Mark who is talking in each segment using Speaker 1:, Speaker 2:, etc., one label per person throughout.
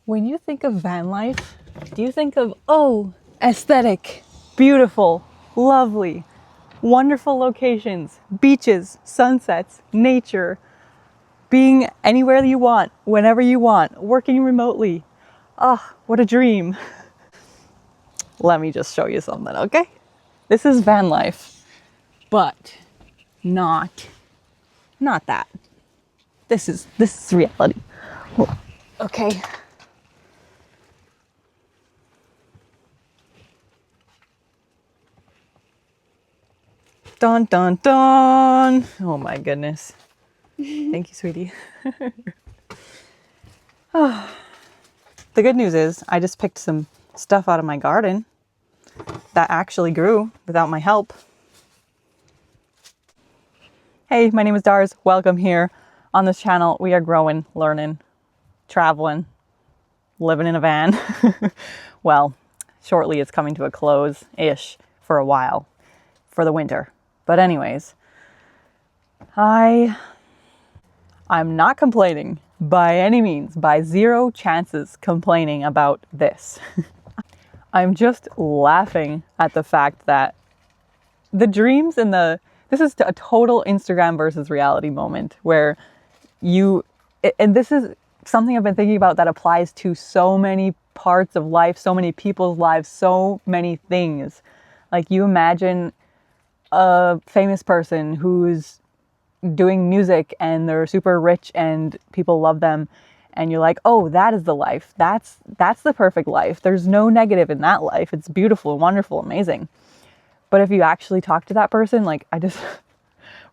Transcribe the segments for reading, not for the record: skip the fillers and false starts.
Speaker 1: When you think of van life, do you think of, oh, aesthetic, beautiful, lovely, wonderful locations, beaches, sunsets, nature, being anywhere you want, whenever you want, working remotely? Ah, what a dream. Let me just show you something, okay? This is van life, but not that. This is reality. Okay. Dun dun dun. Oh my goodness. Thank you, sweetie. The good news is I just picked some stuff out of my garden that actually grew without my help. Hey, my name is Dars. Welcome here. On this channel, we are growing, learning, traveling, living in a van. Well, shortly it's coming to a close-ish for a while, for the winter. But anyways, I'm not complaining by any means, by zero chances complaining about this. I'm just laughing at the fact that the dreams and this is a total Instagram versus reality moment where and this is something I've been thinking about that applies to so many parts of life, so many people's lives, so many things. Like you imagine a famous person who's doing music and they're super rich and people love them, and you're like, oh, that is the life. That's the perfect life. There's no negative in that life. It's beautiful, wonderful, amazing. But if you actually talk to that person, like I just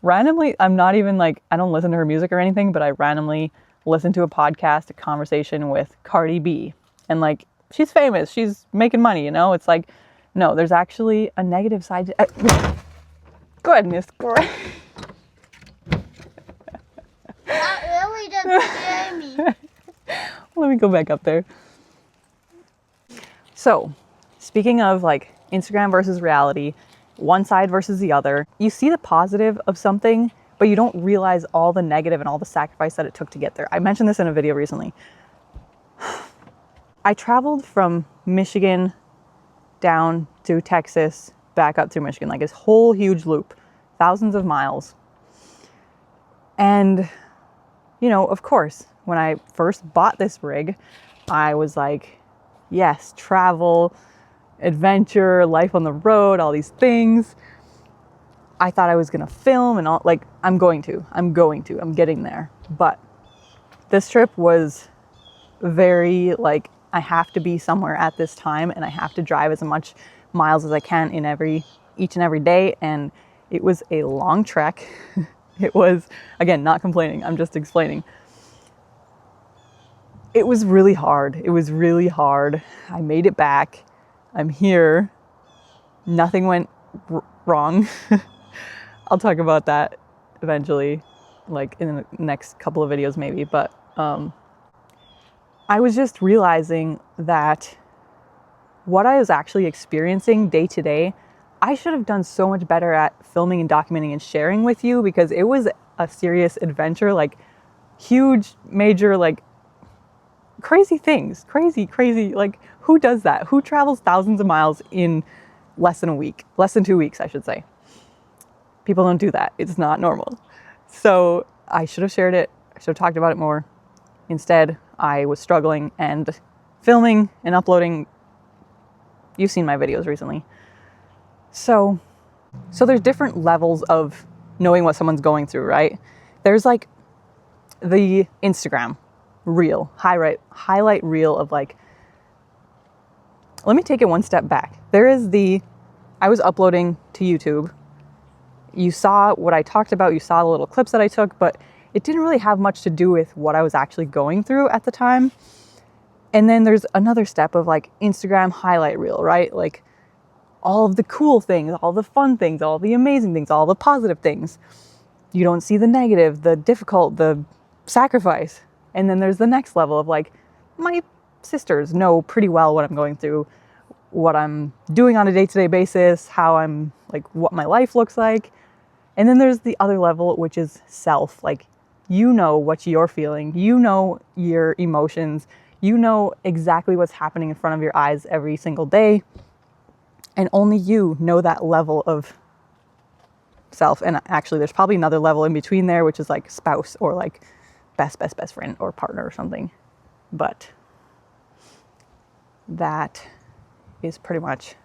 Speaker 1: randomly, I'm not even like, I don't listen to her music or anything, but I randomly listen to a podcast, a conversation with Cardi B, and like she's famous, she's making money, you know? It's like, no, there's actually a negative side to goodness gracious.
Speaker 2: That really doesn't scare me.
Speaker 1: Let me go back up there. So, speaking of like Instagram versus reality, one side versus the other, you see the positive of something, but you don't realize all the negative and all the sacrifice that it took to get there. I mentioned this in a video recently. I traveled from Michigan down to Texas, back up through Michigan, like this whole huge loop, thousands of miles. And, you know, of course, when I first bought this rig, I was like, yes, travel, adventure, life on the road, all these things. I thought I was going to film and all, like, I'm getting there. But this trip was very like, I have to be somewhere at this time and I have to drive as much miles as I can in each and every day. And it was a long trek. It was, again, not complaining. I'm just explaining. It was really hard. I made it back. I'm here. Nothing went wrong. I'll talk about that eventually, like in the next couple of videos maybe. But I was just realizing that what I was actually experiencing day to day, I should have done so much better at filming and documenting and sharing with you, because it was a serious adventure, like huge, major, like crazy things, crazy. Like who does that? Who travels thousands of miles in less than 2 weeks, I should say. People don't do that. It's not normal. So I should have shared it. I should have talked about it more. Instead, I was struggling and filming and uploading. You've seen my videos recently. So there's different levels of knowing what someone's going through, right? There's like the Instagram reel, highlight reel of like, let me take it one step back. There is I was uploading to YouTube. You saw what I talked about, you saw the little clips that I took, but it didn't really have much to do with what I was actually going through at the time. And then there's another step of like Instagram highlight reel, right? Like all of the cool things, all the fun things, all the amazing things, all the positive things. You don't see the negative, the difficult, the sacrifice. And then there's the next level of like, my sisters know pretty well what I'm going through, what I'm doing on a day-to-day basis, how I'm like, what my life looks like. And then there's the other level, which is self. Like, you know what you're feeling, you know your emotions, You know exactly what's happening in front of your eyes every single day. And only you know that level of self. And actually, there's probably another level in between there, which is like spouse or like best friend or partner or something. But that is pretty much.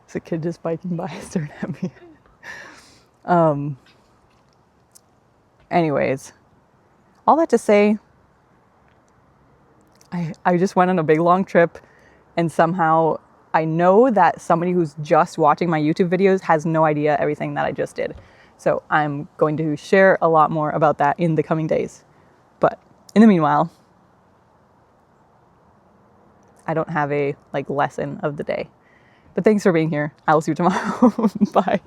Speaker 1: There's a kid just biking by staring at me. Anyways, all that to say, I just went on a big long trip, and somehow I know that somebody who's just watching my YouTube videos has no idea everything that I just did. So I'm going to share a lot more about that in the coming days. But in the meanwhile, I don't have a like lesson of the day. But thanks for being here. I will see you tomorrow. Bye.